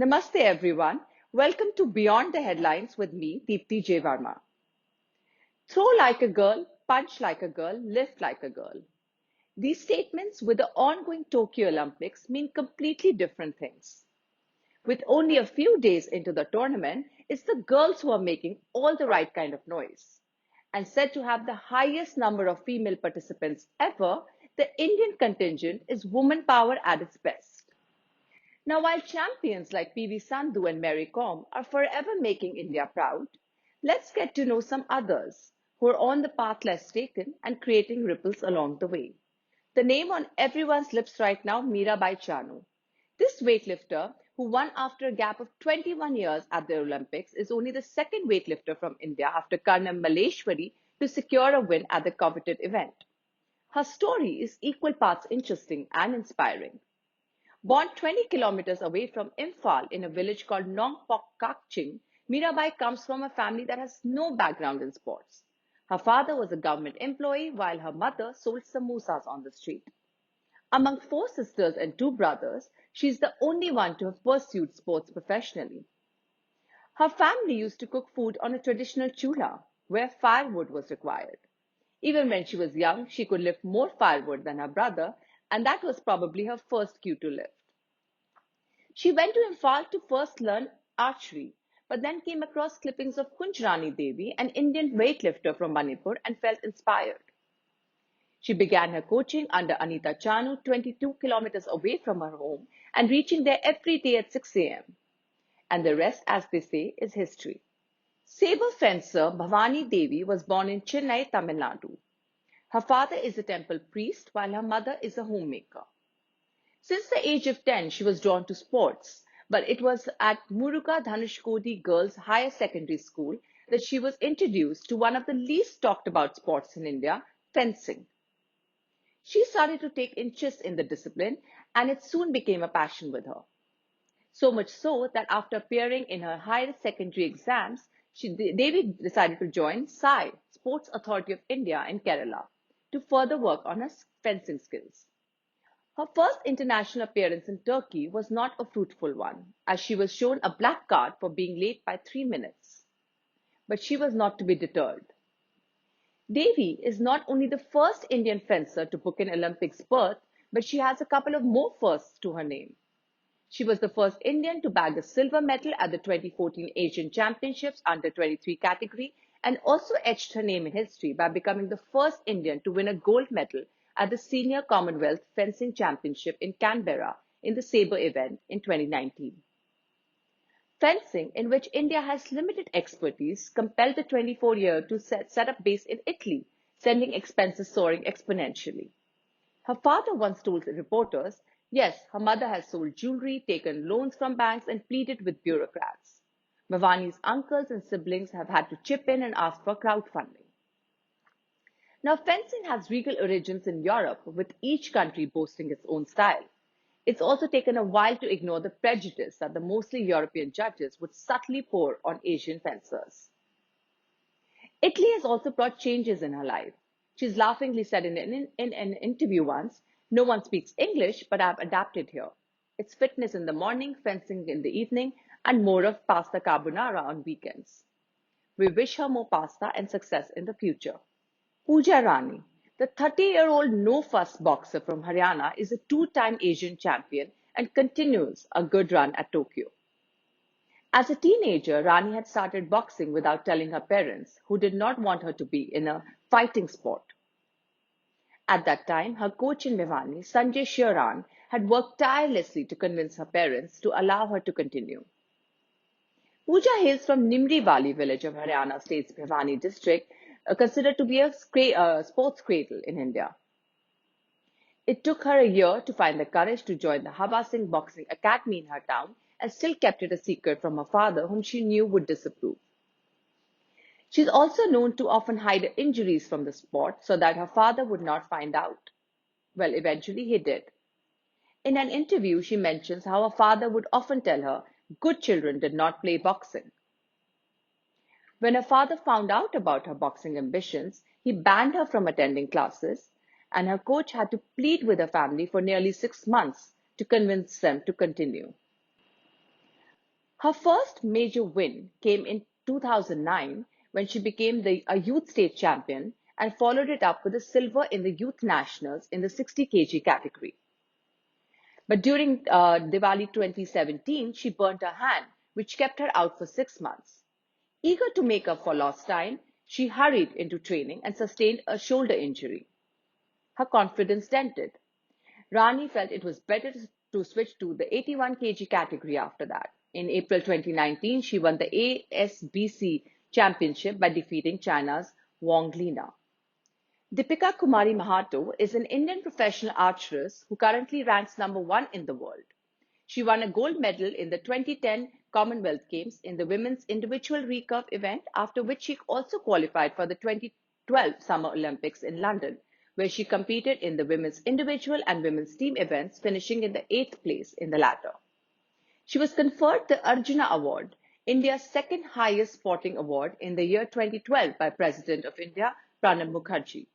Namaste everyone. Welcome to Beyond the Headlines with me, Deepti J. Varma. Throw like a girl, punch like a girl, lift like a girl. These statements with the ongoing Tokyo Olympics mean completely different things. With only a few days into the tournament, it's the girls who are making all the right kind of noise. And said to have the highest number of female participants ever, the Indian contingent is woman power at its best. Now, while champions like PV Sandhu and Mary Kom are forever making India proud, let's get to know some others who are on the path less taken and creating ripples along the way. The name on everyone's lips right now, Mirabai Chanu. This weightlifter, who won after a gap of 21 years at the Olympics, is only the second weightlifter from India after Karnam Malleshwari to secure a win at the coveted event. Her story is equal parts interesting and inspiring. Born 20 kilometers away from Imphal in a village called Nongpok Kakching, Mirabai comes from a family that has no background in sports. Her father was a government employee while her mother sold samosas on the street. Among four sisters and two brothers, she is the only one to have pursued sports professionally. Her family used to cook food on a traditional chula, where firewood was required. Even when she was young, she could lift more firewood than her brother, and that was probably her first cue to lift. She went to Imphal to first learn archery, but then came across clippings of Kunj Rani Devi, an Indian weightlifter from Manipur, and felt inspired. She began her coaching under Anita Chanu, 22 kilometers away from her home, and reaching there every day at 6 a.m. And the rest, as they say, is history. Saber fencer Bhavani Devi was born in Chennai, Tamil Nadu. Her father is a temple priest, while her mother is a homemaker. Since the age of 10, she was drawn to sports, but it was at Muruga Dhanushkodi Girls Higher Secondary School that she was introduced to one of the least talked about sports in India, fencing. She started to take interest in the discipline, and it soon became a passion with her. So much so that after appearing in her higher secondary exams, Devi decided to join SAI, Sports Authority of India in Kerala, to further work on her fencing skills. Her first international appearance in Turkey was not a fruitful one, as she was shown a black card for being late by 3 minutes. But she was not to be deterred. Devi is not only the first Indian fencer to book an Olympics berth, but she has a couple of more firsts to her name. She was the first Indian to bag a silver medal at the 2014 Asian Championships under 23 category and also etched her name in history by becoming the first Indian to win a gold medal at the Senior Commonwealth Fencing Championship in Canberra in the sabre event in 2019. Fencing, in which India has limited expertise, compelled the 24-year to set up base in Italy, sending expenses soaring exponentially. Her father once told reporters, yes, her mother has sold jewelry, taken loans from banks, and pleaded with bureaucrats. Bhavani's uncles and siblings have had to chip in and ask for crowdfunding. Now, fencing has regal origins in Europe, with each country boasting its own style. It's also taken a while to ignore the prejudice that the mostly European judges would subtly pour on Asian fencers. Italy has also brought changes in her life. She's laughingly said in an interview once, no one speaks English, but I've adapted here. It's fitness in the morning, fencing in the evening, and more of pasta carbonara on weekends. We wish her more pasta and success in the future. Pooja Rani, the 30-year-old no-fuss boxer from Haryana, is a two-time Asian champion and continues a good run at Tokyo. As a teenager, Rani had started boxing without telling her parents, who did not want her to be in a fighting sport. At that time, her coach in Bhiwani, Sanjay Shiran, had worked tirelessly to convince her parents to allow her to continue. Pooja hails from Nimri Valley village of Haryana state's Bhiwani district, considered to be a sports cradle in India. It took her a year to find the courage to join the Hava Singh Boxing Academy in her town and still kept it a secret from her father, whom she knew would disapprove. She is also known to often hide her injuries from the sport so that her father would not find out. Well, eventually he did. In an interview, she mentions how her father would often tell her, good children did not play boxing. When her father found out about her boxing ambitions, he banned her from attending classes, and her coach had to plead with her family for nearly 6 months to convince them to continue. Her first major win came in 2009 when she became a youth state champion and followed it up with a silver in the youth nationals in the 60 kg category. But during Diwali 2017, she burnt her hand, which kept her out for 6 months. Eager to make up for lost time, she hurried into training and sustained a shoulder injury. Her confidence dented. Rani felt it was better to switch to the 81 kg category after that. In April 2019, she won the ASBC championship by defeating China's Wang Lina. Deepika Kumari Mahato is an Indian professional archeress who currently ranks number 1 in the world. She won a gold medal in the 2010 Commonwealth Games in the women's individual recurve event, after which she also qualified for the 2012 Summer Olympics in London, where she competed in the women's individual and women's team events, finishing in the 8th place in the latter. She was conferred the Arjuna Award, India's second highest sporting award, in the year 2012 by President of India, Pranab Mukherjee.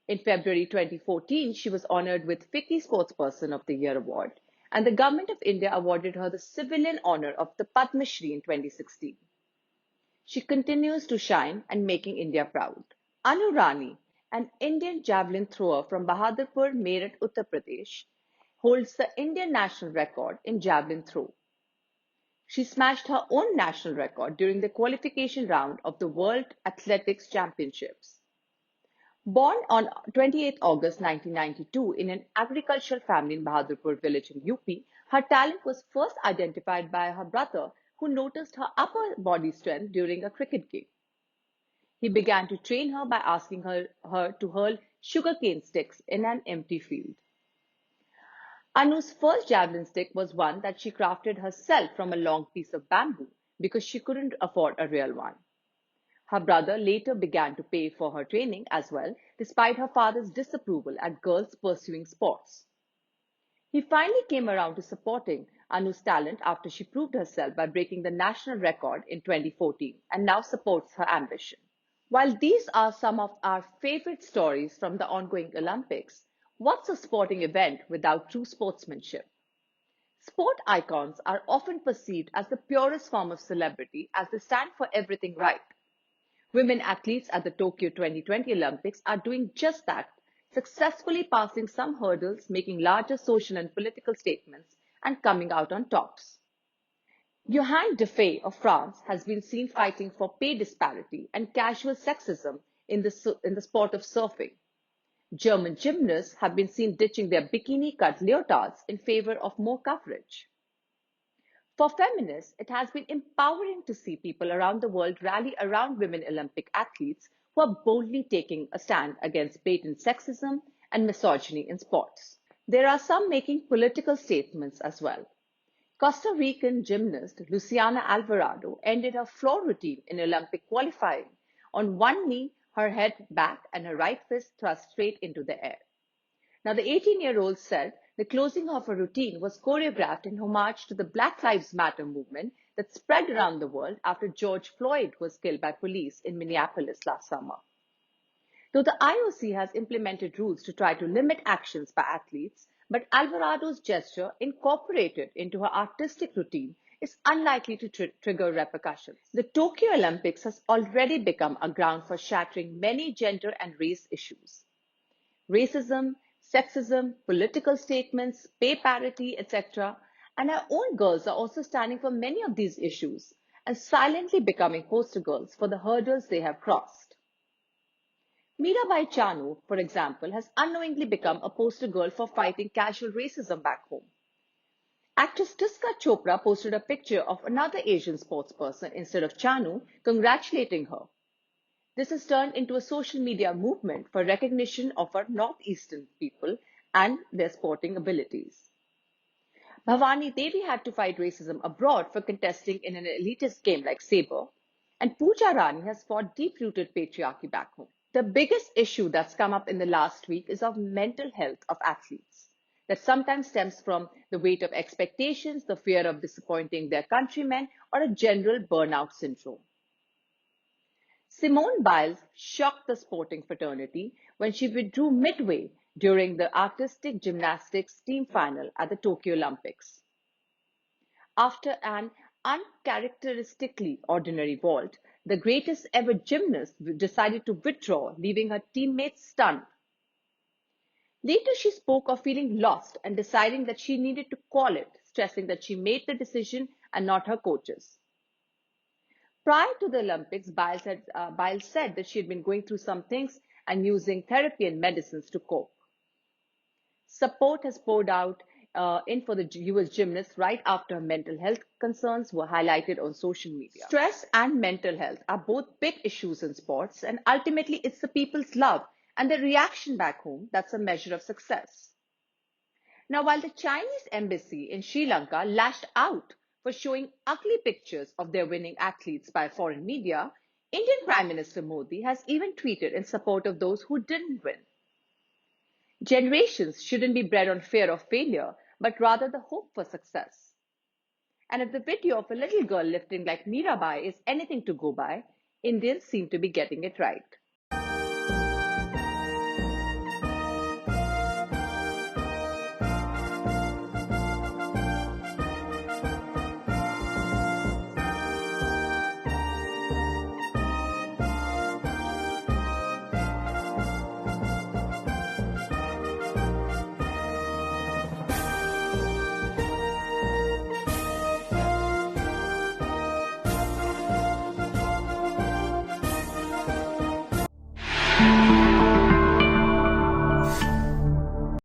In February 2014, she was honored with FICCI Sportsperson of the Year award, and the Government of India awarded her the civilian honor of the Padma Shri in 2016. She continues to shine and making India proud. Anu Rani, an Indian javelin thrower from Bahadurpur, Meerut, Uttar Pradesh, holds the Indian national record in javelin throw. She smashed her own national record during the qualification round of the World Athletics Championships. Born on 28 August 1992 in an agricultural family in Bahadurpur village in UP, her talent was first identified by her brother, who noticed her upper body strength during a cricket game. He began to train her by asking her to hurl sugarcane sticks in an empty field. Anu's first javelin stick was one that she crafted herself from a long piece of bamboo because she couldn't afford a real one. Her brother later began to pay for her training as well, despite her father's disapproval at girls pursuing sports. He finally came around to supporting Anu's talent after she proved herself by breaking the national record in 2014, and now supports her ambition. While these are some of our favorite stories from the ongoing Olympics, what's a sporting event without true sportsmanship? Sport icons are often perceived as the purest form of celebrity, as they stand for everything right. Women athletes at the Tokyo 2020 Olympics are doing just that, successfully passing some hurdles, making larger social and political statements, and coming out on tops. Johanne Defay of France has been seen fighting for pay disparity and casual sexism in the sport of surfing. German gymnasts have been seen ditching their bikini-cut leotards in favor of more coverage. For feminists, it has been empowering to see people around the world rally around women Olympic athletes who are boldly taking a stand against blatant sexism and misogyny in sports. There are some making political statements as well. Costa Rican gymnast Luciana Alvarado ended her floor routine in Olympic qualifying on one knee, her head back, and her right fist thrust straight into the air. Now, the 18-year-old said the closing of her routine was choreographed in homage to the Black Lives Matter movement that spread around the world after George Floyd was killed by police in Minneapolis last summer. Though the IOC has implemented rules to try to limit actions by athletes, but Alvarado's gesture, incorporated into her artistic routine, is unlikely to trigger repercussions. The Tokyo Olympics has already become a ground for shattering many gender and race issues. Racism, sexism, political statements, pay parity, etc. And our own girls are also standing for many of these issues and silently becoming poster girls for the hurdles they have crossed. Mirabai Chanu, for example, has unknowingly become a poster girl for fighting casual racism back home. Actress Tuska Chopra posted a picture of another Asian sportsperson instead of Chanu, congratulating her. This has turned into a social media movement for recognition of our Northeastern people and their sporting abilities. Bhavani Devi had to fight racism abroad for contesting in an elitist game like Sabre, and Pooja Rani has fought deep-rooted patriarchy back home. The biggest issue that's come up in the last week is of mental health of athletes, that sometimes stems from the weight of expectations, the fear of disappointing their countrymen, or a general burnout syndrome. Simone Biles shocked the sporting fraternity when she withdrew midway during the artistic gymnastics team final at the Tokyo Olympics. After an uncharacteristically ordinary vault, the greatest ever gymnast decided to withdraw, leaving her teammates stunned. Later, she spoke of feeling lost and deciding that she needed to call it, stressing that she made the decision and not her coaches. Prior to the Olympics, Biles said that she had been going through some things and using therapy and medicines to cope. Support has poured out in for the US gymnast right after her mental health concerns were highlighted on social media. Stress and mental health are both big issues in sports, and ultimately, it's the people's love and the reaction back home that's a measure of success. Now, while the Chinese embassy in Sri Lanka lashed out for showing ugly pictures of their winning athletes by foreign media, Indian Prime Minister Modi has even tweeted in support of those who didn't win. Generations shouldn't be bred on fear of failure, but rather the hope for success. And if the video of a little girl lifting like Mirabai is anything to go by, Indians seem to be getting it right.